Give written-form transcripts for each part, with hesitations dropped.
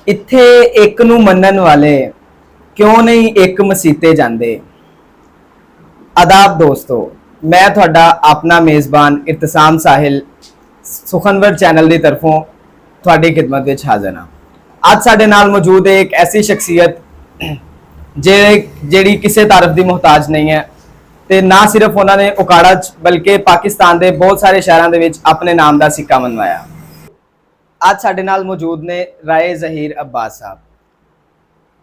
ਇੱਥੇ ਇੱਕ ਨੂੰ ਮੰਨਣ ਵਾਲੇ ਕਿਉਂ ਨਹੀਂ ਇੱਕ ਮਸੀਤੇ ਜਾਂਦੇ। ਆਦਾਬ ਦੋਸਤੋ, ਮੈਂ ਤੁਹਾਡਾ ਆਪਣਾ ਮੇਜ਼ਬਾਨ ਇਰਤਸਾਮ ਸਾਹਿਲ ਸੁਖਨਵਰ ਚੈਨਲ ਦੀ ਤਰਫੋਂ ਤੁਹਾਡੀ ਖਿਦਮਤ ਵਿੱਚ ਹਾਜ਼ਰ ਹਾਂ। ਅੱਜ ਸਾਡੇ ਨਾਲ ਮੌਜੂਦ ਹੈ ਇੱਕ ਐਸੀ ਸ਼ਖਸੀਅਤ ਜਿਹੜੀ ਕਿਸੇ ਤਾਰਫ ਦੀ ਮੁਹਤਾਜ ਨਹੀਂ ਹੈ ਤੇ ਨਾ ਸਿਰਫ ਉਹਨਾਂ ਨੇ ਉਕਾੜਾ ਚ ਬਲਕਿ ਪਾਕਿਸਤਾਨ ਦੇ ਬਹੁਤ ਸਾਰੇ ਸ਼ਹਿਰਾਂ ਦੇ ਵਿੱਚ ਆਪਣੇ ਨਾਮ ਦਾ ਸਿੱਕਾ ਮਨਵਾਇਆ। ਅੱਜ ਸਾਡੇ ਨਾਲ ਮੌਜੂਦ ਨੇ ਰਾਏ ਜ਼ਹੀਰ अब्बास साहब।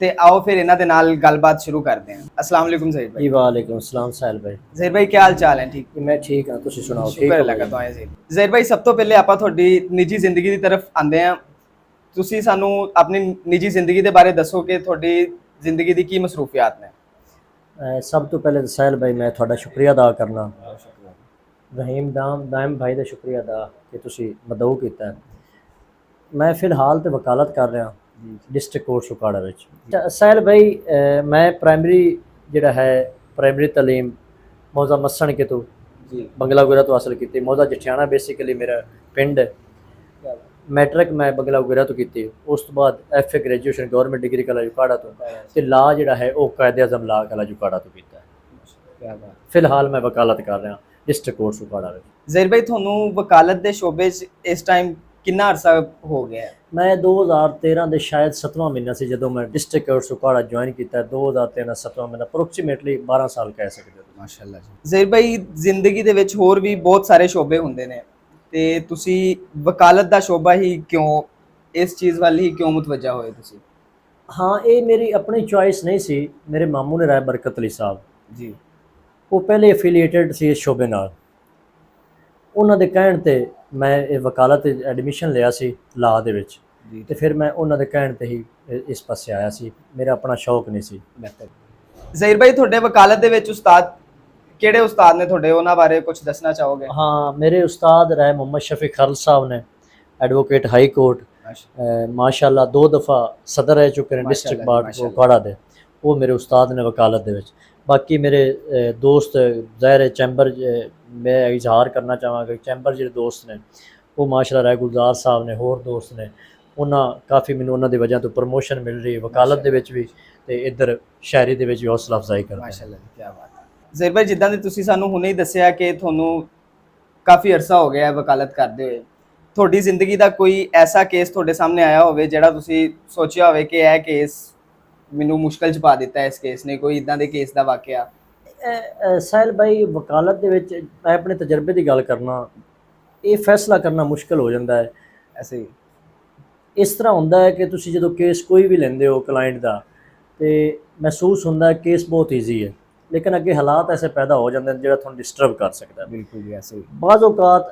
ਤੇ ਆਓ ਫਿਰ ਇਹਨਾਂ ਦੇ ਨਾਲ ਗੱਲਬਾਤ ਸ਼ੁਰੂ ਕਰਦੇ ਹਾਂ। अस्सलाम वालेकुम ਜ਼ਹੀਰ भाई। वालेकुम सलाम साहिल भाई। ਜ਼ਹੀਰ भाई ਕੀ ਹਾਲ ਚਾਲ ਹੈ? ਠੀਕ मैं ठीक हाँ, तुसी सुनाओ? ठीक ਸ਼ੁਕਰ हो ਲੱਗਾ भाई? ਤੁਹਾਨੂੰ ਜ਼ਹੀਰ। ਜ਼ਹੀਰ भाई ਸਭ ਤੋਂ ਪਹਿਲੇ ਆਪਾਂ ਤੁਹਾਡੀ ਨਿੱਜੀ ਜ਼ਿੰਦਗੀ ਦੀ ਤਰਫ ਆਉਂਦੇ ਹਾਂ। ਤੁਸੀਂ ਸਾਨੂੰ ਆਪਣੀ ਨਿੱਜੀ ਜ਼ਿੰਦਗੀ ਦੇ ਬਾਰੇ ਦੱਸੋ ਕਿ ਤੁਹਾਡੀ ਜ਼ਿੰਦਗੀ ਦੀ ਕੀ ਮਸਰੂਫੀਅਤ ਨੇ। सब तो पहले तो साहिल भाई मैं थोड़ा शुक्रिया अदा करना, रहीम दाम भाई का शुक्रिया अदा कि तुसी मदऊ किया। मैं फिलहाल तो वकालत कर रहा डिस्ट्रिक्ट कोर्ट सुकाड़ा विच। साहिल भाई मैं प्राइमरी जिहड़ा है प्राइमरी तालीम मौजा मस्सण के तो बंगला गुरा तो हासिल की। मौजा जठियाना बेसिकली मेरा पिंड है। मैट्रिक मैं बंगला गुरा तो की। उस तो बाद FA graduation government degree college उकाड़ा तो ते ला जिहड़ा है वो कायदे आज़म ला कॉलेज उकाड़ा तो किया। फिलहाल मैं वकालत कर रहा डिस्ट्रिक्ट कोर्ट उकाड़ा में। ਜ਼ਹੀਰ भाई ਤੁਹਾਨੂੰ ਵਕਾਲਤ ਦੇ ਸ਼ੋਬੇ 'ਚ ਇਸ ਟਾਈਮ ਕਿੰਨਾ ਅਰਸਾ ਹੋ ਗਿਆ ਹੈ? मैं 2013 ਦੇ शायद 7वां महीना से जो मैं डिस्ट्रिक्ट कोर्ट उकाड़ा ज्वाइन किया। 2013 7वां महीना अप्रोक्सीमेटली 12 साल कह सकते हो। ਮਾਸ਼ਾਅੱਲਾ ਜੀ। ਜ਼ਹੀਰ भाई ਜ਼ਿੰਦਗੀ ਦੇ ਵਿੱਚ ਹੋਰ ਵੀ ਬਹੁਤ ਸਾਰੇ ਸ਼ੋਬੇ ਹੁੰਦੇ ਨੇ ਤੇ ਤੁਸੀਂ ਵਕਾਲਤ ਦਾ ਸ਼ੋਬਾ ਹੀ ਕਿਉਂ, ਇਸ ਚੀਜ਼ ਵੱਲ ਹੀ ਕਿਉਂ ਮੁਤਵੱਜਾ ਹੋਏ ਤੁਸੀਂ? हाँ, ये मेरी अपनी चॉइस नहीं सी। मेरे मामू ने राय बरकत अली साहब ਜੀ वो पहले एफिलीएटेड से इस शोबे नाल। उन्होंने कहण ते मैं ये वकालत एडमिशन लिया सी ला दे विच ਜੀ ते फिर मैं उन्होंने कहण ते ही इस पासे आया सी। मेरा अपना शौक नहीं सी। ਜ਼ਹੀਰ भाई ਤੁਹਾਡੇ ਵਕਾਲਤ ਦੇ ਵਿੱਚ ਉਸਤਾਦ ਕਿਹੜੇ ਉਸਤਾਦ ਨੇ ਤੁਹਾਡੇ, ਉਹਨਾਂ ਬਾਰੇ ਕੁਝ ਦੱਸਣਾ ਚਾਹੋਗੇ? हाँ, मेरे उस्ताद रहे मोहम्मद शफी खरल साहब ने, एडवोकेट हाई कोर्ट, माशाल्लाह 2 दफ़ा सदर रह चुके हैं डिस्ट्रिक्ट बार उकाड़ा दे। वो मेरे उस्ताद ने वकालत दे विच। बाकी मेरे दोस्त ज़ाहिर चैंबर मैं इजहार करना चाहांगा, चैंबर जो दोस्त ने वो माशाल्लाह राय गुलजार साहब ने, होर दोस्त ने, उन्हें काफ़ी मैनू उन्हों की वजह तो प्रमोशन मिल रही है वकालत दे विच भी ते इधर शायरी दे विच भी हौसला अफजाई कर। ਮਾਸ਼ਾਅੱਲਾ ਕੀ ਬਾਤ ਹੈ। ਜ਼ਹੀਰ भाई ਜਿੱਦਾਂ ਦੀ ਤੁਸੀਂ ਸਾਨੂੰ ਹੁਣੇ ਹੀ ਦੱਸਿਆ ਕਿ ਤੁਹਾਨੂੰ ਕਾਫੀ ਅਰਸਾ ਹੋ ਗਿਆ ਹੈ ਵਕਾਲਤ ਕਰਦੇ ਹੋਏ, ਤੁਹਾਡੀ ਜ਼ਿੰਦਗੀ ਦਾ ਕੋਈ ਐਸਾ ਕੇਸ ਤੁਹਾਡੇ ਸਾਹਮਣੇ ਆਇਆ ਹੋਵੇ ਜਿਹੜਾ ਤੁਸੀਂ ਸੋਚਿਆ ਹੋਵੇ ਕਿ ਇਹ ਕੇਸ ਮੈਨੂੰ ਮੁਸ਼ਕਲ 'ਚ ਪਾ ਦਿੱਤਾ ਇਸ ਕੇਸ ਨੇ, ਕੋਈ ਇਦਾਂ ਦੇ ਕੇਸ ਦਾ ਵਾਕਿਆ? साहिल भाई वकालत दे विच मैं अपने तजर्बे की गल करना, ये फैसला करना मुश्किल हो जाता है। ਐਸੇ ਹੀ इस तरह होंदा है कि तुसी जो केस कोई भी लेंदे हो क्लाइंट का तो महसूस होंदा है केस बहुत ईजी है, लेकिन अगे हालात ऐसे पैदा हो जाते हैं जो तुहानू डिस्टर्ब कर सकता है। ਬਿਲਕੁਲ ਜੀ ਐਸੇ ਹੀ बाज़ औकात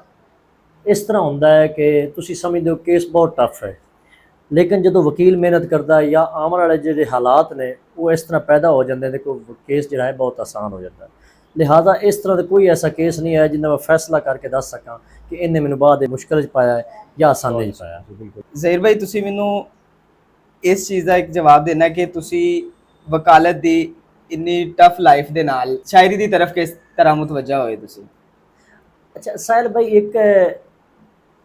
इस तरह होंदा है कि तुसी समझदे हो केस बहुत टफ है, लेकिन जो वकील मेहनत करता है या आमन वाले जो हालात ने वो इस तरह पैदा हो जाते हैं कि केस जो है बहुत आसान हो जाता है। लिहाजा इस तरह का कोई ऐसा केस नहीं है जिन्हें मैं फैसला करके दस सकां कि इन्हें मैनू बाद मुश्किल च पाया है या आसानी च पाया। बिल्कुल ਜ਼ਹੀਰ भाई ਤੁਸੀਂ ਮੈਨੂੰ ਇਸ ਚੀਜ਼ ਦਾ ਇੱਕ ਜਵਾਬ ਦੇਣਾ ਕਿ ਤੁਸੀਂ ਵਕਾਲਤ ਦੀ ਇੰਨੀ ਟਫ ਲਾਈਫ ਦੇ ਨਾਲ ਸ਼ਾਇਰੀ ਦੀ ਤਰਫ ਕਿਸ ਤਰ੍ਹਾਂ ਮੁਤਵੱਜਾ ਹੋਏ ਤੁਸੀਂ? अच्छा साहिल भाई, एक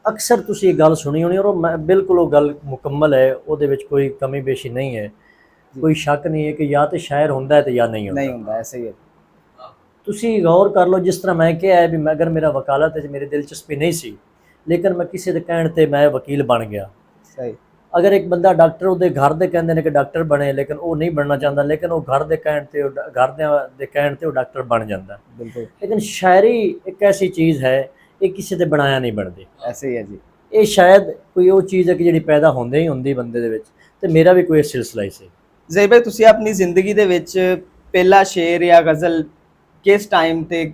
अक्सर तुसी ये गल सुनी होनी और बिल्कुल वो गल मुकम्मल है, वो कोई कमी बेशी नहीं है, कोई शक नहीं है कि या तो शायर होंदा है तो या नहीं होंदा। नहीं होंदा, ऐसे ही है। तुसी गौर कर लो, जिस तरह मैं क्या है भी अगर मेरा वकालत है मेरी दिलचस्पी नहीं सी, लेकिन मैं किसी के कहण ते मैं वकील बन गया। सही। अगर एक बंदा डॉक्टर वो घर दे कहंदे ने कि डॉक्टर बने, लेकिन वो नहीं बनना चाहता, लेकिन वो घर दे कहण ते वो डॉक्टर बन जाता। बिल्कुल। लेकिन शायरी एक ऐसी चीज़ है ये किसी दे बनाया नहीं बनती। ऐसे ही है जी। ये शायद कोई वो चीज़ है कि जी पैदा होंदे ही होंदी बंदे दे विच, ते मेरा भी कोई सिलसिला ही सी। ਜ਼ਹੀਰ भाई ਤੁਸੀਂ ਆਪਣੀ ਜ਼ਿੰਦਗੀ ਦੇ ਵਿੱਚ ਪਹਿਲਾ ਸ਼ੇਰ ਜਾਂ ਗਜ਼ਲ ਕਿਸ ਟਾਈਮ ਤੇ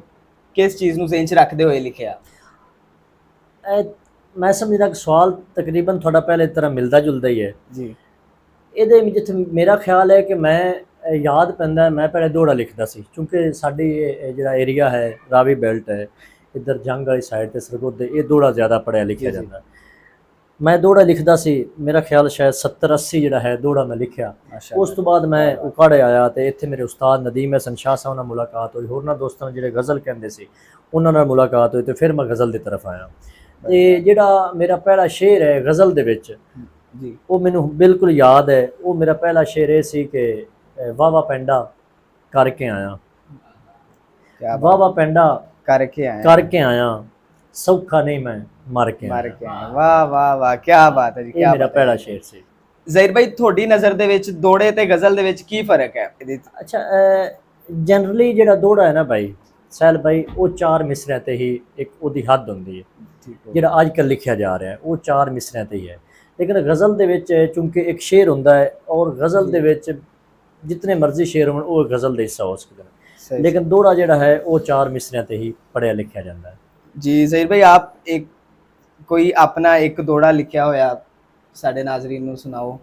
ਕਿਸ ਚੀਜ਼ ਨੂੰ ਜ਼ਿਹਨ 'ਚ ਰੱਖਦੇ ਹੋਏ ਲਿਖਿਆ? मैं समझदा कि सवाल तकरीबन थोड़ा पहले तरह मिलता जुलता ही है जी। ये जिथे मेरा ख्याल है कि मैं याद पैंदा मैं पहले दौड़ा लिखता सी, क्योंकि साडी जिहड़ा एरिया है रावी बेल्ट है, इधर जंग वाली साइड ते सरगोधे, ये दौड़ा ज़्यादा पढ़िया लिखिया जाता। मैं दौड़ा लिखदा सी, मेरा ख्याल शायद 70-80 जिहड़ा है दौड़ा मैं लिखिया। उस तो बाद मैं उकाड़े आया तो इत्थे मेरे उस्ताद नदीम हसन शाह साहब नाल मुलाकात हुई, होरना दोस्तां जिहड़े गज़ल कहंदे सी उन्हां नाल मुलाकात हुई, तो फिर मैं गज़ल की तरफ आया। तो जिहड़ा मेरा पहला शेर है गज़ल दे विच ਜੀ ਉਹ ਮੈਨੂੰ ਬਿਲਕੁਲ ਯਾਦ ਹੈ। ਉਹ ਮੇਰਾ ਪਹਿਲਾ ਸ਼ੇਰ ਇਹ ਸੀ ਕਿ ਵਾਵਾ ਪੈਂਡਾ ਕਰਕੇ ਆਇਆ, ਕੀ ਵਾਵਾ ਪੈਂਡਾ ਕਰਕੇ ਆਏ ਕਰਕੇ ਆਇਆ, ਸੌਖਾ ਨਹੀਂ ਮੈਂ ਮਰ ਕੇ ਮਾਰ ਆਇਆ। ਕੇ ਆਏ। ਵਾਹ ਵਾਹ ਵਾਹ, ਕੀ ਬਾਤ ਹੈ ਜੀ, ਕੀ ਇਹ ਮੇਰਾ ਬਾਤ ਪਹਿਲਾ ਹੈ। ਸ਼ੇਰ ਸੀ। ਜ਼ਹੀਰ ਭਾਈ, ਤੁਹਾਡੀ ਨਜ਼ਰ ਦੇ ਵਿੱਚ ਦੋੜੇ ਤੇ ਗਜ਼ਲ ਦੇ ਵਿੱਚ ਕੀ ਫਰਕ ਹੈ ਇਹਦੇ 'ਚ? ਅੱਛਾ, ਜਨਰਲੀ ਜਿਹੜਾ ਦੋੜਾ ਹੈ ਨਾ ਭਾਈ ਸਹਿਲ ਭਾਈ, ਉਹ 4 ਮਿਸਰਿਆਂ ਤੇ ਹੀ ਇੱਕ ਉਹਦੀ ਹੱਦ ਹੁੰਦੀ ਹੈ। ਠੀਕ ਹੈ। ਜਿਹੜਾ ਅੱਜ ਕੱਲ੍ਹ ਲਿਖਿਆ ਜਾ ਰਿਹਾ ਹੈ ਉਹ 4 ਮਿਸਰਿਆਂ ਤੇ ਹੀ ਹੈ। ਲੇਕਿਨ ਗਜ਼ਲ ਦੇ ਵਿੱਚ ਚूंकि ਇੱਕ ਸ਼ੇਰ ਹੁੰਦਾ ਹੈ, ਔਰ ਗਜ਼ਲ ਦੇ ਵਿੱਚ ਜਿਤਨੇ ਮਰਜ਼ੀ ਸ਼ੇਰ ਹੋਣ ਉਹ ਗਜ਼ਲ ਦੇ ਹਿੱਸਾ ਹੋ ਸਕਦੇ ਨੇ, सही। ਲੇਕਿਨ ਦੋੜਾ ਜਿਹੜਾ ਹੈ ਉਹ 4 ਮਿਸਰਿਆਂ ਤੇ ਹੀ ਪੜ੍ਹਿਆ ਲਿਖਿਆ ਜਾਂਦਾ ਹੈ। जी ਜ਼ਹੀਰ भाई, आप एक कोई अपना एक दोड़ा लिखिया होया साडे नाज़रीन ਨੂੰ ਸੁਣਾਓ।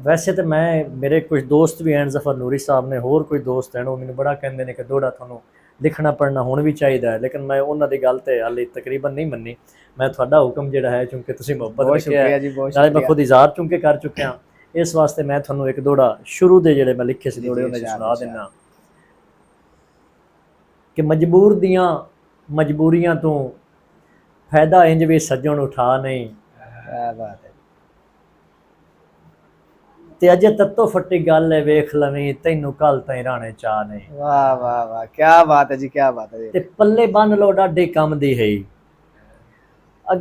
ਵੈਸੇ ਤਾਂ ਮੈਂ, ਮੇਰੇ ਕੁਝ ਦੋਸਤ ਵੀ ਹਨ, ਜ਼ਫਰ ਨੂਰੀ ਸਾਹਿਬ ਨੇ, ਹੋਰ ਕੋਈ ਦੋਸਤ ਹਨ, ਉਹ ਮੈਨੂੰ ਬੜਾ ਕਹਿੰਦੇ ਨੇ ਕਿ ਦੋੜਾ ਤੁਹਾਨੂੰ ਲਿਖਣਾ ਪੜ੍ਹਨਾ ਹੁਣ ਵੀ ਚਾਹੀਦਾ ਹੈ, ਲੇਕਿਨ ਮੈਂ ਉਹਨਾਂ ਦੀ ਗੱਲ ਤੇ ਹਾਲੇ ਤਕਰੀਬਨ ਨਹੀਂ ਮੰਨੀ। ਮੈਂ ਤੁਹਾਡਾ ਹੁਕਮ ਜਿਹੜਾ ਹੈ, ਚूंकि ਤੁਸੀਂ ਮੁਹੱਬਤ ਬਹੁਤ ਰੱਖਿਆ ਸ਼ੁਕਰੀਆ ਜੀ, ਬਹੁਤ ਨਾਲੇ ਮੈਂ ਸ਼ੁਕਰੀਆ। ਖੁਦ ਇਜ਼ਹਾਰ ਚूंकि ਕਰ ਚੁੱਕਿਆ, ਇਸ ਵਾਸਤੇ ਮੈਂ ਤੁਹਾਨੂੰ ਇੱਕ ਦੋੜਾ ਸ਼ੁਰੂ ਦੇ ਜਿਹੜੇ ਮੈਂ ਲਿਖੇ ਸੀ ਜੀ, ਦੋੜੇ ਜੀ, ਉਹਨਾਂ 'ਚ ਇਰਸ਼ਾਦ, ਸੁਣਾ ਇਰਸ਼ਾਦ। ਦਿੰਦਾ ਕਿ ਮਜਬੂਰ ਦੀਆਂ ਮਜਬੂਰੀਆਂ ਤੋਂ ਫਾਇਦਾ ਇੰਜ ਵੀ ਸੱਜਣ ਉਠਾ ਨਹੀਂ, क्या बात है। ਤੇ ਅਜੇ ਤੱਤੋ ਫੱਟੀ ਗੱਲ ਹੈ ਵੇਖ ਲਵੀਂ, ਤੈਨੂੰ ਕੱਲ ਤਾਈਂ ਰਾਣੇ ਚਾਹ ਨਹੀਂ। वाह वाह वाह, क्या बात है जी, क्या बात है। ਤੇ ਪੱਲੇ ਬੰਨ ਲੋ ਡਾਢੇ ਕੰਮ ਦੀ ਹੈ,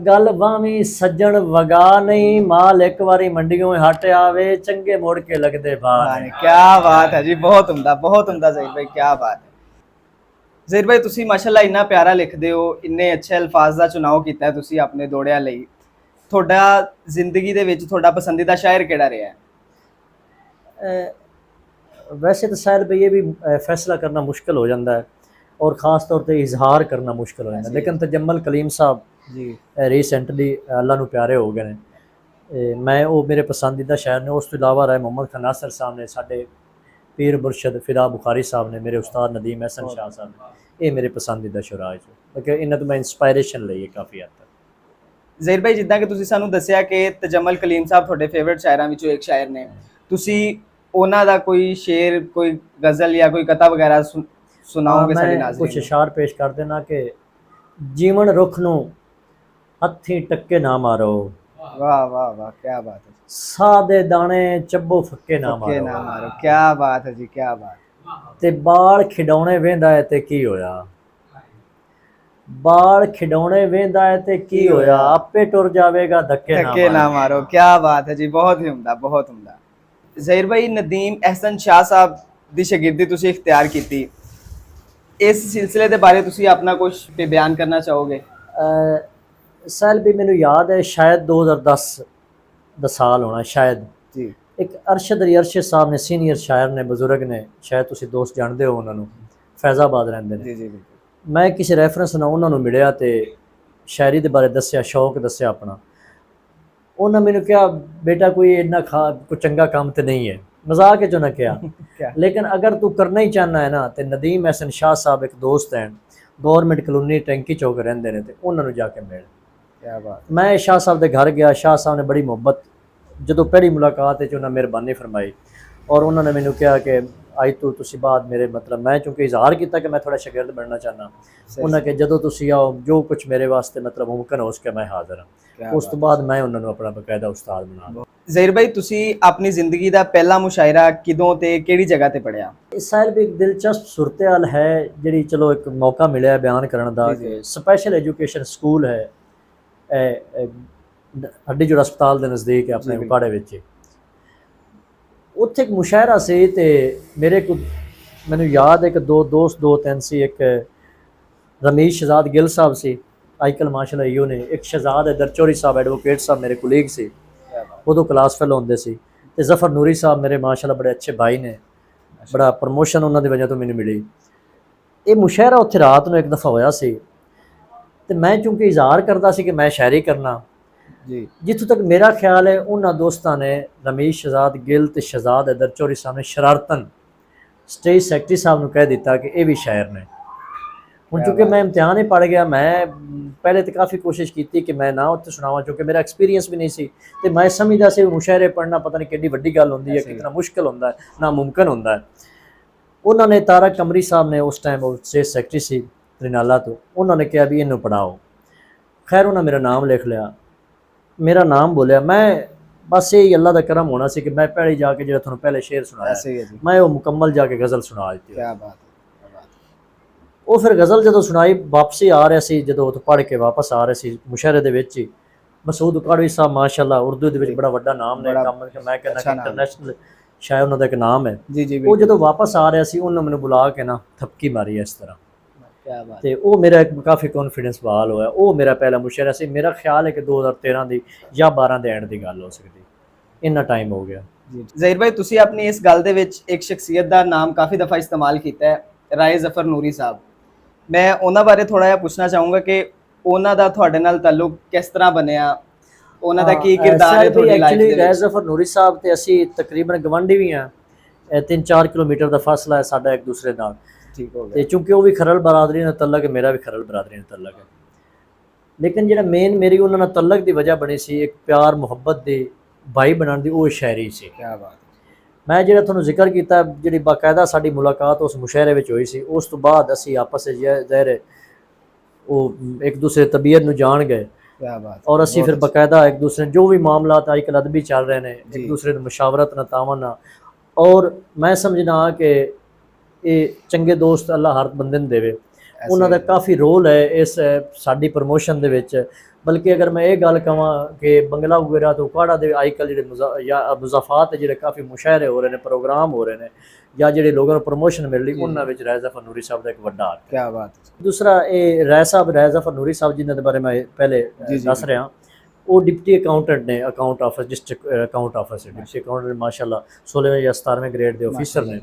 ਗੱਲ ਬਾਵੀਂ ਸੱਜਣ ਵਗਾ ਨਹੀਂ, ਮਾਲ ਇੱਕ ਵਾਰੀ ਮੰਡੀਓਂ ਹਟ ਆਵੇ, ਚੰਗੇ ਮੁੜ ਕੇ ਲੱਗਦੇ ਬਾਹਰ ਨਹੀਂ। क्या बात है जी, बहुत उम्दा ਜ਼ਹੀਰ भाई, क्या बात है। ਜ਼ਹੀਰ भाई, ਤੁਸੀਂ ਮਾਸ਼ਾਅੱਲਾ ਇੰਨਾ ਪਿਆਰਾ ਲਿਖਦੇ ਹੋ, ਇੰਨੇ ਅੱਛੇ ਅਲਫਾਜ਼ ਦਾ ਚੁਣਾਵ ਕੀਤਾ ਹੈ ਤੁਸੀਂ ਆਪਣੇ ਦੋੜਿਆਂ ਲਈ। ਤੁਹਾਡਾ ਜ਼ਿੰਦਗੀ ਦੇ ਵਿੱਚ ਤੁਹਾਡਾ ਪਸੰਦੀਦਾ ਸ਼ਾਇਰ ਕਿਹੜਾ ਰਿਹਾ ਹੈ? वैसे तो साहिल भाई ये भी फैसला करना मुश्किल हो जाता है, और ख़ास तौर पे इजहार करना मुश्किल हो जाता है, लेकिन तजम्मल कलीम साहब जी रीसेंटली अल्लाह नू प्यारे हो गए ने, मैं वो मेरे पसंदीदा शायर ने। उस तो इलावा रहे मोहम्मद खान नासर साहब ने, साडे पीर मुर्शद फिदा बुखारी साहब ने, मेरे उस्ताद नदीम एहसन शाह साहब ने, ये मेरे पसंदीदा शुरा है, क्योंकि इन्होंने तो मैं इंस्पायरेशन ਲਈ काफ़ी हद तक। ਜ਼ਹੀਰ ਭਾਈ, ਜਿੱਦਾਂ ਕਿ ਤੁਸੀਂ ਸਾਨੂੰ ਦੱਸਿਆ ਕਿ ਤਜਮਲ ਕਲੀਮ ਸਾਹਿਬ ਤੁਹਾਡੇ ਫੇਵਰਿਟ ਸ਼ਾਇਰਾਂ ਵਿੱਚੋਂ ਇੱਕ ਸ਼ਾਇਰ ਨੇ, ਤੁਸੀਂ ਉਹਨਾਂ ਦਾ ਕੋਈ ਸ਼ੇਰ, ਕੋਈ ਗਜ਼ਲ ਜਾਂ ਕੋਈ ਕਤਾ ਵਗੈਰਾ ਸੁਣਾਓਗੇ ਸਾਡੇ मैं ਨਾਜ਼ਰੀਨ कुछ ਨੂੰ? इशार पेश कर देना कि जीवन रुख नू हत्थी टक्के ना मारो, वाह वाह वाह, क्या बात है। ਸਾਹ ਦੇ ਦਾਣੇ ਚੱਬੋ ਫੱਕੇ ਨਾ के ना ਮਾਰੋ, मारो, क्या बात है जी, क्या बात। ਤੇ ਬਾਲ ਖਿਡੌਣੇ ਵੇਂਦਾ ਹੈ ਤੇ ਕੀ ਹੋਇਆ, ਬਾਲ ਖਿਡੌਣੇ ਵੇਂਦਾ ਹੈ ਤੇ ਕੀ ਹੋਇਆ, ਆਪੇ ਟੁਰ ਜਾਵੇਗਾ ਧੱਕੇ धक्के ਨਾ ना ਮਾਰੋ। मारो, क्या बात है जी, बहुत ही उम्दा, बहुत उम्दा। ਜ਼ਹੀਰ ਭਾਈ, ਨਦੀਮ ਅਹਿਸਨ ਸ਼ਾਹ ਸਾਹਿਬ ਦੀ ਸ਼ਾਗਿਰਦੀ ਤੁਸੀਂ ਇਖਤਿਆਰ ਕੀਤੀ, ਇਸ ਸਿਲਸਿਲੇ ਦੇ ਬਾਰੇ ਤੁਸੀਂ ਆਪਣਾ ਕੁਝ ਬਿਆਨ ਕਰਨਾ ਚਾਹੋਗੇ? ਸਾਲ ਵੀ ਮੈਨੂੰ ਯਾਦ ਹੈ, ਸ਼ਾਇਦ 2010 ਦਾ ਸਾਲ ਹੋਣਾ ਸ਼ਾਇਦ। ਜੀ ਇੱਕ ਅਰਸ਼ਦ ਅਲੀ ਅਰਸ਼ਦ ਸਾਹਿਬ ਨੇ, ਸੀਨੀਅਰ ਸ਼ਾਇਰ ਨੇ, ਬਜ਼ੁਰਗ ਨੇ, ਸ਼ਾਇਦ ਤੁਸੀਂ ਦੋਸਤ ਜਾਣਦੇ ਹੋ ਉਹਨਾਂ ਨੂੰ, ਫੈਜ਼ਾਬਾਦ ਰਹਿੰਦੇ ਨੇ। ਜੀ ਜੀ ਬਿਲਕੁਲ। ਮੈਂ ਕਿਸੇ ਰੈਫਰੈਂਸ ਨਾਲ ਉਹਨਾਂ ਨੂੰ ਮਿਲਿਆ ਤੇ ਸ਼ਾਇਰੀ ਦੇ ਬਾਰੇ ਦੱਸਿਆ, ਸ਼ੌਕ ਦੱਸਿਆ ਆਪਣਾ। ਉਹਨਾਂ ਮੈਨੂੰ ਕਿਹਾ, ਬੇਟਾ ਕੋਈ ਇੰਨਾ ਕੋਈ ਚੰਗਾ ਕੰਮ ਤੇ ਨਹੀਂ ਹੈ, ਮਜ਼ਾਕ ਚ ਉਹਨਾਂ ਕਿਹਾ, क्या ਲੇਕਿਨ ਅਗਰ ਤੂੰ ਕਰਨਾ ਹੀ ਚਾਹਨਾ ਹੈ ਨਾ, ਤੇ ਨਦੀਮ ਅਹਿਸਨ ਸ਼ਾਹ ਸਾਹਿਬ ਇੱਕ ਦੋਸਤ ਹਨ, ਗਵਰਨਮੈਂਟ ਕਲੋਨੀ ਟੈਂਕੀ ਚੌਕ ਰਹਿੰਦੇ ਨੇ, ਤੇ ਉਹਨਾਂ ਨੂੰ ਜਾ ਕੇ ਮਿਲ। क्या बात। ਮੈਂ ਸ਼ਾਹ ਸਾਹਿਬ ਦੇ ਘਰ ਗਿਆ, ਸ਼ਾਹ ਸਾਹਿਬ ਨੇ ਬੜੀ ਮੁਹੱਬਤ, ਜਦੋਂ ਪਹਿਲੀ ਮੁਲਾਕਾਤ ਵਿੱਚ ਉਹਨਾਂ ਮਿਹਰਬਾਨੀ ਫਰਮਾਈ, ਔਰ ਉਹਨਾਂ ਨੇ ਮੈਨੂੰ ਕਿਹਾ ਕਿ ਅੱਜ ਤੋਂ ਤੁਸੀਂ ਬਾਅਦ ਮੇਰੇ, ਮਤਲਬ ਮੈਂ ਚूंकि ਇਜ਼ਹਾਰ ਕੀਤਾ ਕਿ ਮੈਂ ਤੁਹਾਡਾ ਸ਼ਾਗਿਰਦ ਬਣਨਾ ਚਾਹੁੰਦਾ, ਉਹਨਾਂ ਕਿ ਜਦੋਂ ਤੁਸੀਂ ਆਓ, ਜੋ ਕੁਝ ਮੇਰੇ ਵਾਸਤੇ ਮਤਲਬ ਮੁਮਕਿਨ ਹੋ ਸਕੇ ਮੈਂ ਹਾਜ਼ਰ ਹਾਂ। ਉਸ ਤੋਂ ਬਾਅਦ ਮੈਂ ਉਹਨਾਂ ਨੂੰ ਆਪਣਾ ਬਕਾਇਦਾ ਉਸਤਾਦ ਬਣਾ ਲਿਆ। ਜ਼ਹੀਰ ਭਾਈ, ਤੁਸੀਂ ਆਪਣੀ ਜ਼ਿੰਦਗੀ ਦਾ ਪਹਿਲਾ ਮੁਸ਼ਾਇਰਾ ਕਿਦੋਂ ਤੇ ਕਿਹੜੀ ਜਗ੍ਹਾ ਤੇ ਪੜ੍ਹਿਆ? ਇਸ ਸਾਲ ਵੀ ਇੱਕ ਦਿਲਚਸਪ ਸੂਰਤ-ਹਾਲ ਹੈ, ਜਿਹੜੀ ਚਲੋ ਇੱਕ ਮੌਕਾ ਮਿਲਿਆ ਬਿਆਨ ਕਰਨ ਦਾ, ਕਿ ਸਪੈਸ਼ਲ ਐਜੂਕੇਸ਼ਨ ਸਕੂਲ ਹੈ ਹੱਡੀ ਜੋੜਾ ਹਸਪਤਾਲ ਦੇ ਨਜ਼ਦੀਕ ਹੈ, ਆਪਣੇ ਉਕਾੜੇ ਵਿੱਚ। ਉੱਥੇ ਇੱਕ ਮੁਸ਼ਾਇਰਾ ਸੀ, ਤੇ ਮੇਰੇ ਕੋਲ, ਮੈਨੂੰ ਯਾਦ ਹੈ ਕਿ ਦੋ ਤਿੰਨ ਸੀ। ਇੱਕ ਰਮੀਸ਼ ਸ਼ਹਜ਼ਾਦ ਗਿੱਲ ਸਾਹਿਬ ਸੀ, ਅੱਜਕੱਲ੍ਹ ਮਾਸ਼ਾਅੱਲਾ ਇਹੋ ਨੇ। ਇੱਕ ਸ਼ਹਜ਼ਾਦ ਦਰਚੌਰੀ ਸਾਹਿਬ, ਐਡਵੋਕੇਟ ਸਾਹਿਬ, ਮੇਰੇ ਕੋਲੀਗ ਸੀ, ਉਦੋਂ ਕਲਾਸ ਫੈਲੋ ਹੁੰਦੇ ਸੀ। ਤੇ ਜ਼ਫਰ ਨੂਰੀ ਸਾਹਿਬ ਮੇਰੇ ਮਾਸ਼ਾਅੱਲਾ ਬੜੇ ਅੱਛੇ ਭਾਈ ਨੇ, ਬੜਾ ਪ੍ਰਮੋਸ਼ਨ ਉਹਨਾਂ ਦੀ ਵਜ੍ਹਾ ਤੋਂ ਮੈਨੂੰ ਮਿਲੀ। ਇਹ ਮੁਸ਼ਾਇਰਾ ਉੱਥੇ ਰਾਤ ਨੂੰ ਇੱਕ ਦਫਾ ਹੋਇਆ ਸੀ, ਤੇ ਮੈਂ ਚूंकि ਇਜ਼ਹਾਰ ਕਰਦਾ ਸੀ ਕਿ ਮੈਂ ਸ਼ਾਇਰੀ ਕਰਨਾ, ਜੀ ਜਿੱਥੋਂ ਤੱਕ ਮੇਰਾ ਖਿਆਲ ਹੈ ਉਹਨਾਂ ਦੋਸਤਾਂ ਨੇ, ਰਮੀਸ਼ ਸ਼ਹਜ਼ਾਦ ਗਿੱਲ ਤੇ ਸ਼ਹਜ਼ਾਦ ਦਰਚੌਰੀ ਸਾਹਿਬ ਨੇ ਸ਼ਰਾਰਤਨ ਸਟੇਜ ਸੈਕਟਰੀ ਸਾਹਿਬ ਨੂੰ ਕਹਿ ਦਿੱਤਾ ਕਿ ਇਹ ਵੀ ਸ਼ਾਇਰ ਨੇ। ਹੁਣ ਚूंकि ਮੈਂ ਇਮਤਿਹਾਨ ਹੀ ਪੜ ਗਿਆ, ਮੈਂ ਪਹਿਲੇ ਤਾਂ ਕਾਫੀ ਕੋਸ਼ਿਸ਼ ਕੀਤੀ ਕਿ ਮੈਂ ਨਾ ਉੱਥੇ ਸੁਣਾਵਾਂ, ਕਿਉਂਕਿ ਮੇਰਾ ਐਕਸਪੀਰੀਅੰਸ ਵੀ ਨਹੀਂ ਸੀ, ਤੇ ਮੈਂ ਸਮਝਦਾ ਸੀ ਮੁਸ਼ਾਇਰੇ ਪੜ੍ਹਨਾ ਪਤਾ ਨਹੀਂ ਕਿੰਨੀ ਵੱਡੀ ਗੱਲ ਹੁੰਦੀ ਹੈ, ਕਿੰਨਾ ਮੁਸ਼ਕਿਲ ਹੁੰਦਾ ਹੈ, ਨਾ ਮੁਮਕਿਨ ਹੁੰਦਾ ਹੈ। ਉਹਨਾਂ ਨੇ, ਤਾਰਕ ਕਮਰੀ ਸਾਹਿਬ ਨੇ, ਉਸ ਟਾਈਮ ਉਹ ਸਟੇਜ ਸੈਕਟਰੀ ਸੀ ਤ੍ਰਿਨਾਲਾ ਤੋਂ, ਉਹਨਾਂ ਨੇ ਕਿਹਾ ਵੀ ਇਹਨੂੰ ਪੜ੍ਹਾਓ। ਖੈਰ ਉਹਨਾਂ ਮੇਰਾ ਨਾਮ ਲਿਖ ਲਿਆ, ਮੇਰਾ ਨਾਮ ਬੋਲਿਆ, ਮੈਂ बस यही अल्लाह का करम होना सी कि मैं पहले जाके जो थोड़ा पहले शेर सुनाया ऐसे ही है जी। मैं वो मुकम्मल जाके गज़ल सुना दी। क्या बात है, क्या बात है। ਉਹ ਫਿਰ ਗਜ਼ਲ ਜਦੋਂ ਸੁਣਾਈ ਵਾਪਸੀ ਆ ਰਿਹਾ ਸੀ, ਜਦੋਂ ਉਹ ਪੜ੍ਹ ਕੇ ਵਾਪਸ ਆ ਰਹੇ ਸੀ ਮੁਸ਼ਾਇਰੇ ਦੇ ਵਿੱਚ ਹੀ, ਮਸੂਦ ਕਾੜਵੀ ਸਾਹਿਬ ਮਾਸ਼ਾਅੱਲਾ ਉਰਦੂ ਦੇ ਵਿੱਚ ਬੜਾ ਵੱਡਾ ਨਾਮ ਨੇ, ਕੰਮ ਮੈਂ ਕਹਿੰਦਾ ਕਿ ਇੰਟਰਨੈਸ਼ਨਲ ਸ਼ਾਇਰ ਉਹਨਾਂ ਦਾ ਇੱਕ ਨਾਮ ਹੈ ਜੀ ਜੀ। ਉਹ ਜਦੋਂ ਵਾਪਸ ਆ ਰਿਹਾ ਸੀ ਉਹਨਾਂ ਮੈਨੂੰ ਬੁਲਾ ਕੇ ਨਾ ਥਪਕੀ ਮਾਰੀ ਇਸ ਤਰ੍ਹਾਂ, क्या बात ਤੇ ਉਹ ਮੇਰਾ ਇੱਕ ਕਾਫੀ ਕੌਨਫੀਡੈਂਸ ਬਹਾਲ ਹੋਇਆ। ਉਹ ਮੇਰਾ ਪਹਿਲਾ ਮੁਸ਼ਾਇਰਾ ਸੀ। ਮੇਰਾ ਖਿਆਲ ਹੈ ਕਿ 2013 ਦੀ ਜਾਂ 12 ਦੇ ਐਂਡ ਦੀ ਗੱਲ ਹੋ ਸਕਦੀ, ਇੰਨਾ ਟਾਈਮ ਹੋ ਗਿਆ ਜੀ। ਜ਼ਹੀਰ ਭਾਈ ਤੁਸੀਂ ਆਪਣੀ ਇਸ ਗੱਲ ਦੇ ਵਿੱਚ ਇੱਕ ਸ਼ਖਸੀਅਤ ਦਾ ਨਾਮ ਕਾਫੀ ਦਫਾ ਇਸਤੇਮਾਲ ਕੀਤਾ ਹੈ, ਰਾਏ ਜ਼ਫਰ ਨੂਰੀ ਸਾਹਿਬ। ਮੈਂ ਉਹਨਾਂ ਬਾਰੇ ਥੋੜਾ ਜਿਹਾ ਪੁੱਛਣਾ ਚਾਹੂੰਗਾ ਕਿ ਉਹਨਾਂ ਦਾ ਤੁਹਾਡੇ ਨਾਲ ਤਾਲੁਕ ਕਿਸ ਤਰ੍ਹਾਂ ਬਣਿਆ, ਉਹਨਾਂ ਦਾ ਕੀ ਕਿਰਦਾਰ ਹੈ ਤੁਹਾਡੀ ਲਾਈਫ ਦੇ ਐਕਚੁਅਲੀ ਰਾਏ ਵਿੱਚ? ਜ਼ਫਰ ਨੂਰੀ ਸਾਹਿਬ ਤੇ ਅਸੀਂ ਤਕਰੀਬਨ ਗਵਾਂਢੀ ਵੀ ਹਾਂ, 3-4 ਕਿਲੋਮੀਟਰ ਦਾ ਫਾਸਲਾ ਹੈ ਸਾਡਾ ਇੱਕ ਦੂਸਰੇ ਨਾਲ। ਠੀਕ ਹੋ ਗਿਆ। ਤੇ ਚੂੰਕਿ ਉਹ ਵੀ ਖਰਲ ਬਰਾਦਰੀ ਨਾਲ ਤਲਕ ਹੈ, ਮੇਰਾ ਵੀ ਖਰਲ ਬਰਾਦਰੀ ਨਾਲ ਤਲਕ ਹੈ, ਲੇਕਿਨ ਜਿਹੜਾ ਮੇਨ ਮੇਰੀ ਉਹਨਾਂ ਨਾਲ ਤਲਕ ਦੀ ਵਜ੍ਹਾ ਬਣੀ ਸੀ ਇੱਕ ਪਿਆਰ ਮੁਹੱਬਤ ਦੇ ਭਾਈ ਬਣਾਉਣ ਦੀ, ਉਹ ਸ਼ਾਇਰੀ ਸੀ। ਕੀ ਬਾਤ ਹੈ। ਮੈਂ ਜਿਹੜਾ ਤੁਹਾਨੂੰ ਜ਼ਿਕਰ ਕੀਤਾ, ਜਿਹੜੀ ਬਾਕਾਇਦਾ ਸਾਡੀ ਮੁਲਾਕਾਤ ਉਸ ਮੁਸ਼ਾਇਰੇ ਵਿੱਚ ਹੋਈ ਸੀ, ਉਸ ਤੋਂ ਬਾਅਦ ਅਸੀਂ ਆਪਸ ਵਿੱਚ ਜ਼ਾਹਿਰ ਉਹ ਇੱਕ ਦੂਸਰੇ ਤਬੀਅਤ ਨੂੰ ਜਾਣ ਗਏ क्या बात। और ਅਸੀਂ ਫਿਰ ਬਕਾਇਦਾ ਇੱਕ ਦੂਸਰੇ ਜੋ ਵੀ ਮਾਮਲਾਤ ਅੱਜ ਕੱਲ੍ਹ ਅਦਬੀ ਚੱਲ ਰਹੇ ਨੇ ਇੱਕ ਦੂਸਰੇ ਦੀ ਮੁਸ਼ਾਵਰਤ ਨਾਲ ਤਾਵਨ ਨਾਲ, ਔਰ ਮੈਂ ਸਮਝਣਾ ਕਿ ਇਹ ਚੰਗੇ ਦੋਸਤ ਅੱਲਾ ਹਰ ਬੰਦੇ ਨੂੰ ਦੇਵੇ। ਉਹਨਾਂ ਦਾ ਕਾਫੀ ਰੋਲ ਹੈ ਇਸ ਸਾਡੀ ਪ੍ਰਮੋਸ਼ਨ ਦੇ ਵਿੱਚ। ਬਲਕਿ ਅਗਰ ਮੈਂ ਇਹ ਗੱਲ ਕਹਾਂ ਕਿ ਬੰਗਲਾ ਵਗੈਰਾ ਤੋਂ ਕਾੜਾ ਦੇ ਅੱਜ ਕੱਲ੍ਹ ਜਿਹੜੇ ਮੁਜ਼ਾਫਾਤ ਜਿਹੜੇ ਕਾਫੀ ਮੁਸ਼ਾਇਰੇ ਹੋ ਰਹੇ ਨੇ, ਪ੍ਰੋਗਰਾਮ ਹੋ ਰਹੇ ਨੇ, ਜਾਂ ਜਿਹੜੇ ਲੋਕਾਂ ਨੂੰ ਪ੍ਰਮੋਸ਼ਨ ਮਿਲ ਰਹੀ, ਉਹਨਾਂ ਵਿੱਚ ਰਾਏ ਜ਼ਫਰ ਨੂਰੀ ਸਾਹਿਬ ਦਾ ਇੱਕ ਵੱਡਾ ਹੱਥ। ਕੀ ਬਾਤ। ਦੂਸਰਾ ਇਹ ਰਾਏ ਜ਼ਫਰ ਨੂਰੀ ਸਾਹਿਬ ਜਿਨ੍ਹਾਂ ਦੇ ਬਾਰੇ ਮੈਂ ਪਹਿਲੇ ਦੱਸ ਰਿਹਾ, ਉਹ ਡਿਪਟੀ ਅਕਾਊਂਟੈਂਟ ਨੇ, account office district account office deputy accountant ਮਾਸ਼ਾਅੱਲਾ 16ਵੇਂ ਜਾਂ 17ਵੇਂ ਗ੍ਰੇਡ ਦੇ ਆਫੀਸਰ ਨੇ।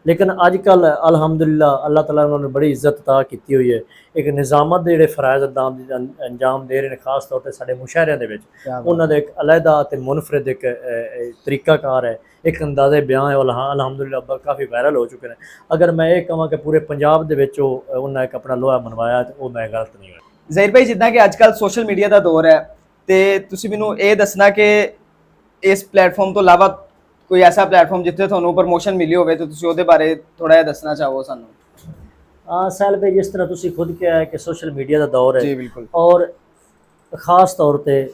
ਲੇਕਿਨ ਅੱਜ ਕੱਲ੍ਹ ਅਲਹਮਦੁਲਿਲਾ ਅੱਲਾਹ ਤਾਲਾ ਉਹਨਾਂ ਨੂੰ ਬੜੀ ਇੱਜ਼ਤ ਅਤਾ ਕੀਤੀ ਹੋਈ ਹੈ। ਇੱਕ ਨਿਜ਼ਾਮਤ ਦੇ ਜਿਹੜੇ ਫਰਾਇਜ਼ ਅੰਜਾਮ ਦੇ ਰਹੇ ਨੇ, ਖਾਸ ਤੌਰ 'ਤੇ ਸਾਡੇ ਮੁਸ਼ਾਇਰਿਆਂ ਦੇ ਵਿੱਚ ਉਹਨਾਂ ਦਾ ਇੱਕ ਅਲੱਗਾ ਅਤੇ ਮੁਨਫਰਿਦ ਇੱਕ ਤਰੀਕਾਕਾਰ ਹੈ, ਇੱਕ ਅੰਦਾਜ਼ੇ ਬਿਆਨ ਹੈ, ਅਲਹਮਦੁਲਿਲਾ ਕਾਫੀ ਵਾਇਰਲ ਹੋ ਚੁੱਕੇ ਨੇ। ਅਗਰ ਮੈਂ ਇਹ ਕਹਾਂ ਕਿ ਪੂਰੇ ਪੰਜਾਬ ਦੇ ਵਿੱਚ ਉਹਨਾਂ ਇੱਕ ਆਪਣਾ ਲੋਹਾ ਮਨਵਾਇਆ ਤਾਂ ਉਹ ਮੈਂ ਗਲਤ ਨਹੀਂ ਹੋਇਆ। ਜ਼ਹੀਰ ਭਾਈ ਜਿੱਦਾਂ ਕਿ ਅੱਜ ਕੱਲ੍ਹ ਸੋਸ਼ਲ ਮੀਡੀਆ ਦਾ ਦੌਰ ਹੈ, ਤੇ ਤੁਸੀਂ ਮੈਨੂੰ ਇਹ ਦੱਸਣਾ ਕਿ ਇਸ ਪਲੇਟਫਾਰਮ ਤੋਂ ਇਲਾਵਾ ਕੋਈ ਐਸਾ ਪਲੇਟਫਾਰਮ ਜਿੱਥੇ ਤੁਹਾਨੂੰ ਪ੍ਰਮੋਸ਼ਨ ਮਿਲੀ ਹੋਵੇ, ਤਾਂ ਤੁਸੀਂ ਉਹਦੇ ਬਾਰੇ ਥੋੜਾ ਜਿਹਾ ਦੱਸਣਾ ਚਾਹੋ ਸਾਨੂੰ। ਸਾਲ ਭਾਈ ਜਿਸ ਤਰ੍ਹਾਂ ਤੁਸੀਂ ਖੁਦ ਕਿਹਾ ਹੈ ਕਿ ਸੋਸ਼ਲ ਮੀਡੀਆ ਦਾ ਦੌਰ ਹੈ ਜੀ ਬਿਲਕੁਲ, ਔਰ ਖਾਸ ਤੌਰ ਤੇ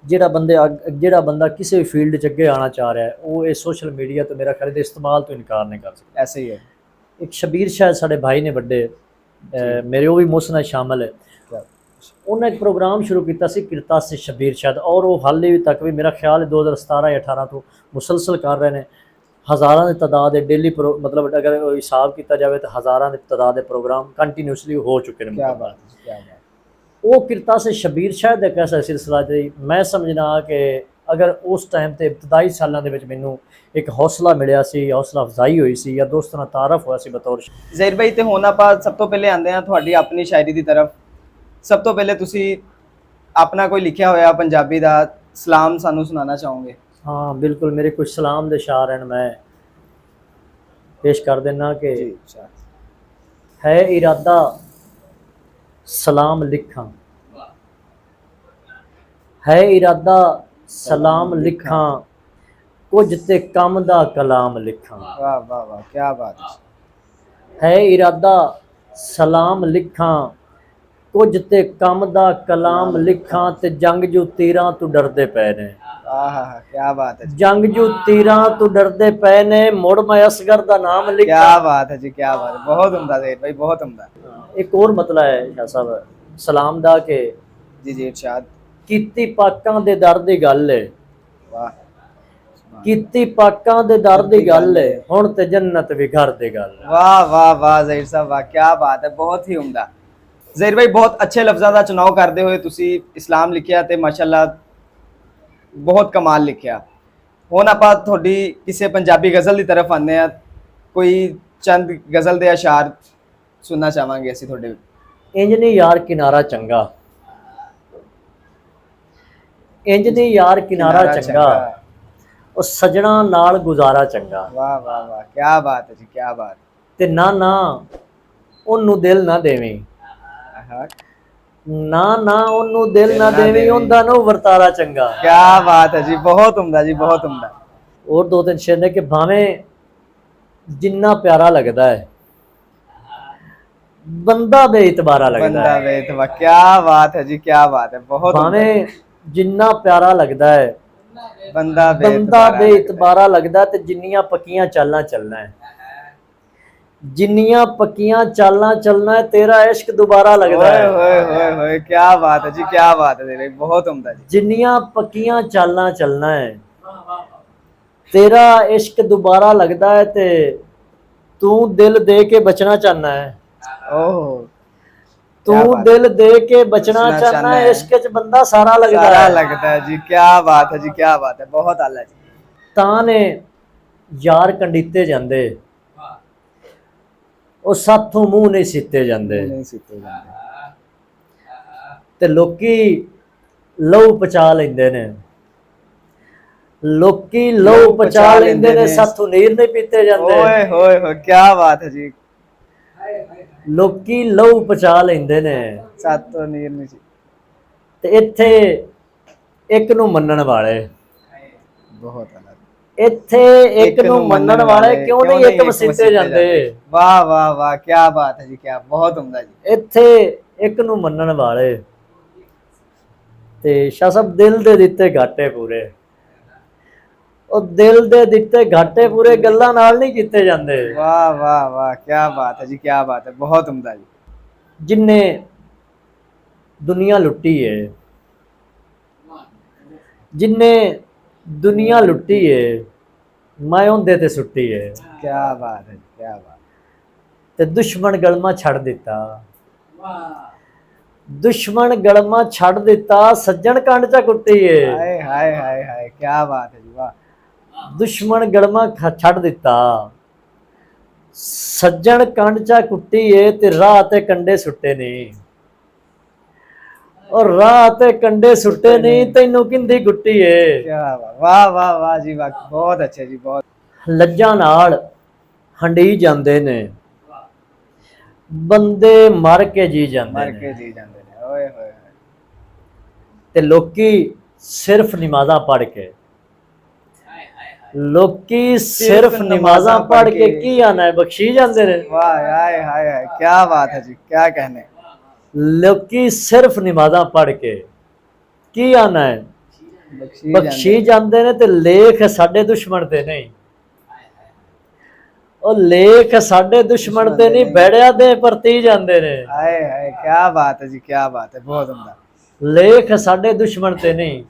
ਜਿਹੜਾ ਬੰਦਾ ਕਿਸੇ ਵੀ ਫੀਲਡ 'ਚ ਅੱਗੇ ਆਉਣਾ ਚਾਹ ਰਿਹਾ ਹੈ, ਉਹ ਇਹ ਸੋਸ਼ਲ ਮੀਡੀਆ ਤੋਂ ਮੇਰਾ ਖਿਆਲ ਦੇ ਇਸਤੇਮਾਲ ਤੋਂ ਇਨਕਾਰ ਨਹੀਂ ਕਰ ਸਕਦਾ। ਐਸੇ ਹੀ ਹੈ। ਇੱਕ ਸ਼ਬੀਰ ਸ਼ਾਇਦ ਸਾਡੇ ਭਾਈ ਨੇ ਵੱਡੇ, ਮੇਰੇ ਉਹ ਵੀ ਮੁਸਨਾ ਸ਼ਾਮਲ ਹੈ, ਉਹਨਾਂ ਇੱਕ ਪ੍ਰੋਗਰਾਮ ਸ਼ੁਰੂ ਕੀਤਾ ਸੀ ਕਿਰਤਾਸ ਸ਼ਬੀਰ ਸ਼ਾਇਦ, ਔਰ ਉਹ ਹਾਲੇ ਵੀ ਤੱਕ ਵੀ ਮੇਰਾ ਖਿਆਲ ਹੈ 2017 ਜਾਂ 18 ਤੋਂ ਮੁਸਲਸਲ ਕਰ ਰਹੇ ਨੇ। ਹਜ਼ਾਰਾਂ ਦੀ ਤਾਦਾਦ ਦੇ ਡੇਲੀ ਮਤਲਬ ਅਗਰ ਹਿਸਾਬ ਕੀਤਾ ਜਾਵੇ ਤਾਂ ਹਜ਼ਾਰਾਂ ਦੀ ਤਾਦਾਦ ਦੇ ਪ੍ਰੋਗਰਾਮ ਕੰਟੀਨਿਊਸਲੀ ਹੋ ਚੁੱਕੇ ਨੇ। ਕਿਆ ਬਾਤ, ਕਿਆ ਬਾਤ। ਉਹ ਕਿਰਤਾਸ ਸ਼ਬੀਰ ਸ਼ਾਇਦ ਇੱਕ ਐਸਾ ਸਿਲਸਿਲਾ ਜੀ ਮੈਂ ਸਮਝਣਾ ਕਿ ਅਗਰ ਉਸ ਟਾਈਮ ਤੇ ਇਬਤਦਾਈ ਸਾਲਾਂ ਦੇ ਵਿੱਚ ਮੈਨੂੰ ਇੱਕ ਹੌਸਲਾ ਮਿਲਿਆ ਸੀ, ਹੌਸਲਾ ਅਫਜ਼ਾਈ ਹੋਈ ਸੀ, ਜਾਂ ਦੋਸਤਾਂ ਨਾਲ ਤਾਰਫ ਹੋਇਆ ਸੀ ਬਤੌਰ। ਜ਼ਹੀਰ ਭਾਈ ਤੇ ਹੁਣ ਆਪਾਂ ਸਭ ਤੋਂ ਪਹਿਲੇ ਆਉਂਦੇ ਹਾਂ ਤੁਹਾਡੀ ਆਪਣੀ ਸ਼ਾਇਰੀ ਦੀ ਤਰਫ। ਸਭ ਤੋਂ ਪਹਿਲੇ ਤੁਸੀਂ ਆਪਣਾ ਕੋਈ ਲਿਖਿਆ ਹੋਇਆ ਪੰਜਾਬੀ ਦਾ ਸਲਾਮ ਸਾਨੂੰ ਸੁਣਾਉਣਾ ਚਾਹੋਗੇ? हाँ बिल्कुल, मेरे कुछ सलाम दे शार हैं, मैं पेश कर देना कि है इरादा सलाम लिखा, है इरादा सलाम लिखा, कुछ ते कम दा कलाम लिखा। वाह वाह वाह, क्या बात है इरादा सलाम लिखा, कुछ ते कम दा कलाम लिखा, ते जंग जो तीरां तो डरदे पे ने। क्या बात है, जंग जो तीरां तो डरदे पे ने, मुड़ मैं असगर दा नाम लिखा। क्या बात है जी, क्या बात है, बहुत उम्दा ज़हीर भाई, बहुत उम्दा। एक और मतलब है शाह साहब सलाम दा के जी जी इरशाद। कीती पाकां दे दर दी गल है, वाह, कीती पाकां दे दर दी गल है, हुण ते जन्नत भी घर दी गल है। वाह वाह वाह ज़हीर साहब, वाह क्या बात है, बहुत ही उम्दा। ज़हीर भाई बहुत अच्छे लफ्ज़ां दा चुनाव करते हुए तुसी इस्लाम लिखिया ते माशाअल्लाह बहुत कमाल लिखिया। हुण आपां तुहाडी किसी पंजाबी गज़ल की तरफ आने आ, कोई चंद गज़ल दे अशार सुनना चाहांगे असीं तुहाडे। इंज नहीं यार किनारा चंगा, इंज नहीं यार किनारा चंगा, और सजना नाल गुजारा चंगा। वाह वाह वाह, क्या बात है जी, क्या बात। ते ना ना ओनू दिल ना देवीं, ना ना ओनू दिल ना देवीं, ओंदा नो वरतारा चंगा। क्या बात है जी, बहुत उम्दा जी, बहुत उम्दा। और दो तीन शेर ने कि भावें जिन्ना प्यारा लगदा है बंदा बेइतबारा लगदा बंदा है। बेइतबार, क्या बात है जी, क्या बात है, बहुत उम्दा। भावें जिन्ना प्यारा लगदा है ਬੰਦਾ ਬੰਦਾ ਬੇਇਤਬਾਰਾ ਲੱਗਦਾ ਤੇ ਜਿੰਨੀਆਂ ਪੱਕੀਆਂ ਚਾਲਾਂ ਚੱਲਣਾ ਹੈ, ਜਿੰਨੀਆਂ ਪੱਕੀਆਂ ਚਾਲਾਂ ਚੱਲਣਾ ਹੈ, ਤੇਰਾ ਇਸ਼ਕ ਦੁਬਾਰਾ ਲੱਗਦਾ ਹੈ। ਓਏ ਹੋਏ ਹੋਏ ਕੀ ਬਾਤ ਹੈ ਜੀ, ਕੀ ਬਾਤ ਹੈ ਜੀ, ਬਹੁਤ ਉਮਦਾ ਜੀ। ਜਿੰਨੀਆਂ ਪੱਕੀਆਂ ਚਾਲਾਂ ਚੱਲਣਾ ਹੈ, ਤੇਰਾ ਇਸ਼ਕ ਦੁਬਾਰਾ ਲੱਗਦਾ ਹੈ ਤੇ ਤੂੰ ਦਿਲ ਦੇ ਕੇ ਬਚਣਾ ਚਾਹਨਾ ਹੈ। ਓਹ ਤੂੰ ਦਿਲ ਦੇ ਕੇ ਬਚਣਾ ਚਾਹਨਾ ਹੈ, ਇਸ਼ਕ ਚ ਬੰਦਾ ਸਾਰਾ ਲੱਗਦਾ ਹੈ ਜੀ। ਕੀ ਬਾਤ ਹੈ ਜੀ, ਕੀ ਬਾਤ ਹੈ, ਬਹੁਤ ਆਲਾ ਜੀ। ਤਾਂ ਨੇ ਯਾਰ ਕੰਡੀਤੇ ਜਾਂਦੇ, ਉਹ ਸਾਥੋਂ ਮੂੰਹ ਨਹੀਂ ਸੀਤੇ ਜਾਂਦੇ, ਨਹੀਂ ਸੀਤੇ ਜਾਂਦੇ ਤੇ ਲੋਕੀ ਲਹੂ ਪਚਾ ਲੈਂਦੇ ਨੇ, ਲੋਕੀ ਲਹੂ ਪਚਾ ਲੈਂਦੇ ਨੇ, ਸਾਥੋਂ ਨੀਰ ਨਹੀਂ ਪੀਤੇ ਜਾਂਦੇ। ਓਏ ਹੋਏ ਹੋਏ ਕੀ ਬਾਤ ਹੈ ਜੀ। ਲੋਕੀ ਲਹੂ ਪਚਾ ਲੈਂਦੇ ਨੇ, ਸਾਥੋਂ ਨੀਰ ਨਹੀਂ ਸੀ। ਤੇ ਇੱਥੇ ਇੱਕ ਨੂੰ ਮੰਨਣ ਵਾਲੇ, ਬਹੁਤ ਆਲਾ, ਇੱਥੇ ਇੱਕ ਨੂੰ ਮੰਨਣ ਵਾਲੇ ਕਿਉਂ ਨਹੀਂ ਇੱਕ ਮਸੀਤੇ ਜਾਂਦੇ। ਵਾਹ ਵਾਹ ਵਾਹ ਕੀ ਬਾਤ ਹੈ ਜੀ, ਕੀ ਬਹੁਤ ਉਮਦਾ ਜੀ। ਇੱਥੇ ਇੱਕ ਨੂੰ ਮੰਨਣ ਵਾਲੇ ਤੇ ਸ਼ਾਹ ਸਾਹਿਬ ਦਿਲ ਦੇ ਦਿੱਤੇ ਘਾਟੇ ਪੂਰੇ, ਉਹ ਦਿਲ ਦੇ ਦਿੱਤੇ ਘਾਟੇ ਪੂਰੇ ਗੱਲਾਂ ਨਾਲ ਨਹੀਂ ਕੀਤੇ ਜਾਂਦੇ। ਵਾਹ ਵਾਹ ਵਾਹ ਕੀ ਬਾਤ ਹੈ ਜੀ, ਕੀ ਬਾਤ ਹੈ, ਬਹੁਤ ਉਮਦਾ ਜੀ। ਜਿੰਨੇ ਦੁਨੀਆ ਲੁੱਟੀ ਏ, ਜਿੰਨੇ ਦੁਨੀਆ ਲੁੱਟੀ ਏ, ਮੈਂ ਉਹਦੇ ਤੇ ਸੁੱਟੀ ਏ। ਕੀ ਬਾਤ ਹੈ, ਕੀ ਬਾਤ। ਤੇ ਦੁਸ਼ਮਣ ਗਲਮਾ ਛੱਡ ਦਿੱਤਾ, ਦੁਸ਼ਮਣ ਗਲਮਾ ਛੱਡ ਦਿੱਤਾ, ਸੱਜਣ ਕੰਡ ਚ ਕੁੱਟੀ ਏ। ਹਾਏ ਹਾਏ ਹਾਏ ਹਾਏ ਕੀ ਬਾਤ ਹੈ ਜੀ, ਵਾਹ। ਦੁਸ਼ਮਣ ਗਲਮਾ ਛੱਡ ਦਿੱਤਾ, ਸੱਜਣ ਕੰਡ ਚ ਕੁੱਟੀ ਏ, ਤੇ ਰਾਹ ਤੇ ਕੰਡੇ ਸੁੱਟੇ ਨਹੀਂ, ਔਰ ਰਾਹ ਤੇ ਕੰਡੇ ਸੁੱਟੇ ਨਹੀਂ, ਤੈਨੂੰ ਕਿੰਦੀ ਗੁੱਟੀ ਏ। ਕੀ ਵਾਹ ਵਾਹ ਵਾਹ ਜੀ ਵਾਹ, ਬਹੁਤ ਅੱਛੇ ਜੀ, ਬਹੁਤ। ਲੱਜਾਂ ਨਾਲ ਹੰਡੀ ਜਾਂਦੇ ਨੇ, ਬੰਦੇ ਮਰ ਕੇ ਜੀ ਜਾਂਦੇ ਮਰ ਨੇ, ਕੇ ਜੀ ਜਾਂਦੇ ਨੇ। ਓਏ ਹੋਏ, ਤੇ ਲੋਕੀ ਸਿਰਫ ਨਮਾਜ਼ਾਂ ਪੜ੍ਹ ਕੇ, ਲੋਕੀ ਸਿਰਫ ਨਮਾਜ਼ਾਂ ਪੜ੍ਹ ਕੇ ਕੀ ਆਣਾ ਹੈ, ਬਖਸ਼ੀ ਜਾਂਦੇ ਨੇ। ਵਾਹ ਹਾਏ ਹਾਏ ਹਾਏ ਕੀ ਬਾਤ ਹੈ ਜੀ, ਕੀ कहने। ਲੋਕੀ ਸਿਰਫ ਨਮਾਜ਼ਾਂ ਪੜ੍ਹ ਕੇ ਕੀ ਆਣਾ ਹੈ, ਬਖਸ਼ੀ ਜਾਂਦੇ ਨੇ। ਤੇ ਲੇਖ ਸਾਡੇ ਦੁਸ਼ਮਣ ਤੇ ਨਹੀਂ, ਉਹ ਲੇਖ ਸਾਡੇ ਦੁਸ਼ਮਣ ਤੇ ਨਹੀਂ, ਬੈੜਿਆ ਦੇ ਪਰਤੀ ਜਾਂਦੇ ਨੇ। ਹਾਏ ਹਾਏ ਕੀ ਬਾਤ ਹੈ ਜੀ, ਕੀ ਬਾਤ ਹੈ, ਬਹੁਤ ਉਮਦਾ। ਲੇਖ ਸਾਡੇ ਦੁਸ਼ਮਣ ਤੇ ਨਹੀਂ,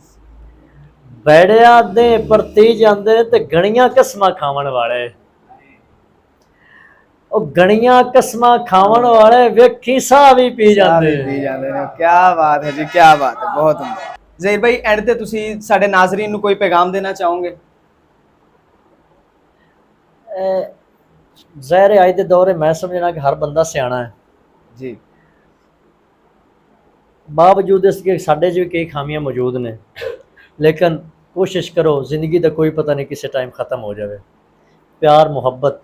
ਬੈੜਿਆ ਦੇ ਪਰਤੀ ਜਾਂਦੇ ਨੇ, ਤੇ ਗਣੀਆਂ ਕਸਮਾਂ ਖਾਵਣ ਵਾਲੇ, ਉਹ ਗਣੀਆਂ ਕਸਮਾਂ ਖਾਵਣ ਵਾਲੇ ਵੇਖੀ ਸਾਹ ਵੀ ਪੀ ਜਾਂਦੇ ਨੇ। ਕੀ ਬਾਤ ਹੈ ਜੀ, ਕੀ ਬਾਤ ਹੈ, ਬਹੁਤ ਉਮਦਾ। ਜ਼ਹੀਰ ਭਾਈ, ਐਂਡ ਤੇ ਤੁਸੀਂ ਸਾਡੇ ਨਾਜ਼ਰੀਨ ਨੂੰ ਕੋਈ ਪੈਗਾਮ ਦੇਣਾ ਚਾਹੋਗੇ? ਜ਼ਹਿਰ ਅੱਜ ਦੇ ਦੌਰੇ ਮੈਂ ਸਮਝਣਾ ਕਿ ਹਰ ਬੰਦਾ ਸਿਆਣਾ ਹੈ ਜੀ, ਬਾਵਜੂਦ ਇਸ ਕਿ ਸਾਡੇ 'ਚ ਵੀ ਕਈ ਖਾਮੀਆਂ ਮੌਜੂਦ ਨੇ, ਲੇਕਿਨ ਕੋਸ਼ਿਸ਼ ਕਰੋ, ਜ਼ਿੰਦਗੀ ਦਾ ਕੋਈ ਪਤਾ ਨਹੀਂ ਕਿਸੇ ਟਾਈਮ ख़त्म ਹੋ ਜਾਵੇ, ਪਿਆਰ ਮੁਹੱਬਤ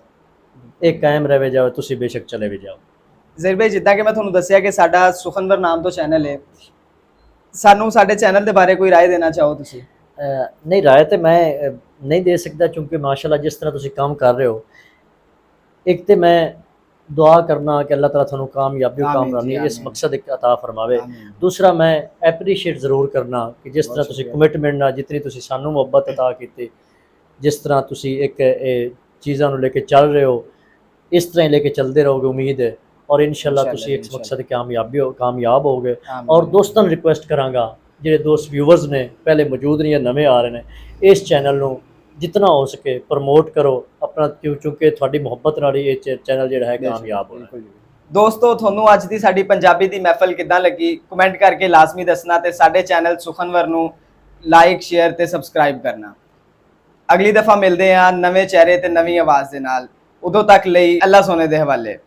ਇਹ ਕਾਇਮ ਰਹੇ ਜਾਵੇ, ਤੁਸੀਂ ਬੇਸ਼ੱਕ ਚਲੇ ਵੀ ਜਾਓ। ਜ਼ਹੀਰ ਭਾਈ, ਜਿੱਦਾਂ ਕਿ ਮੈਂ ਤੁਹਾਨੂੰ ਦੱਸਿਆ ਕਿ ਸਾਡਾ ਸੁਖਨਵਰ ਨਾਮ ਤੋਂ ਚੈਨਲ ਹੈ, ਸਾਨੂੰ ਸਾਡੇ ਚੈਨਲ ਦੇ ਬਾਰੇ ਕੋਈ ਰਾਏ ਦੇਣਾ ਚਾਹੋ ਤੁਸੀਂ? ਨਹੀਂ, ਰਾਏ ਤੇ ਮੈਂ ਨਹੀਂ ਦੇ ਸਕਦਾ, ਕਿਉਂਕਿ ਮਾਸ਼ਾਅੱਲਾ ਜਿਸ ਤਰ੍ਹਾਂ ਤੁਸੀਂ ਕੰਮ ਕਰ ਰਹੇ ਹੋ, ਇੱਕ ਤੇ ਮੈਂ ਦੁਆ ਕਰਨਾ ਕਿ अल्लाह ताला ਤੁਹਾਨੂੰ कामयाबी कामरानी इस मकसद अता फरमावे। दूसरा मैं एप्रीशिएट ज़रूर करना कि जिस तरह तुसी कमिटमेंट ਨਾਲ जितनी तुसी सानू ਮੁਹੱਬਤ अता ਕੀਤੀ, जिस तरह तुसी एक चीज़ों ਨੂੰ लेके चल रहे हो, इस तरह लेके चलते रहोगे, उम्मीद है, और इंशाअल्लाह तुसी इस मकसद कामयाब होगे। और दोस्तों ਨੂੰ रिक्वेस्ट करांगा, ਜਿਹੜੇ ਦੋਸਤ व्यूवर्स ने पहले मौजूद नहीं, नवे आ रहे हैं, इस चैनल ਨੂੰ जितना हो सके प्रमोट करो अपना, क्योंकि थोड़ी मुहब्बत नाल ये चैनल ਜਿਹੜਾ ਹੈ ਕਾਮਯਾਬ ਹੋਣਾ। ਦੋਸਤੋ, ਤੁਹਾਨੂੰ ਅੱਜ ਦੀ ਸਾਡੀ ਪੰਜਾਬੀ ਦੀ ਮਹਿਫਲ ਕਿੱਦਾਂ ਲੱਗੀ, ਕਮੈਂਟ ਕਰਕੇ ਲਾਜ਼ਮੀ ਦੱਸਣਾ, ਤੇ ਸਾਡੇ ਚੈਨਲ ਸੁਖਨਵਰ ਨੂੰ ਲਾਈਕ, ਸ਼ੇਅਰ ਤੇ ਸਬਸਕ੍ਰਾਈਬ ਕਰਨਾ। ਅਗਲੀ ਦਫਾ ਮਿਲਦੇ ਹਾਂ ਨਵੇਂ ਚਿਹਰੇ ਤੇ ਨਵੀਂ ਆਵਾਜ਼ ਦੇ ਨਾਲ, ਉਦੋਂ ਤੱਕ ਲਈ ਅੱਲਾ ਸੋਨੇ ਦੇ ਹਵਾਲੇ।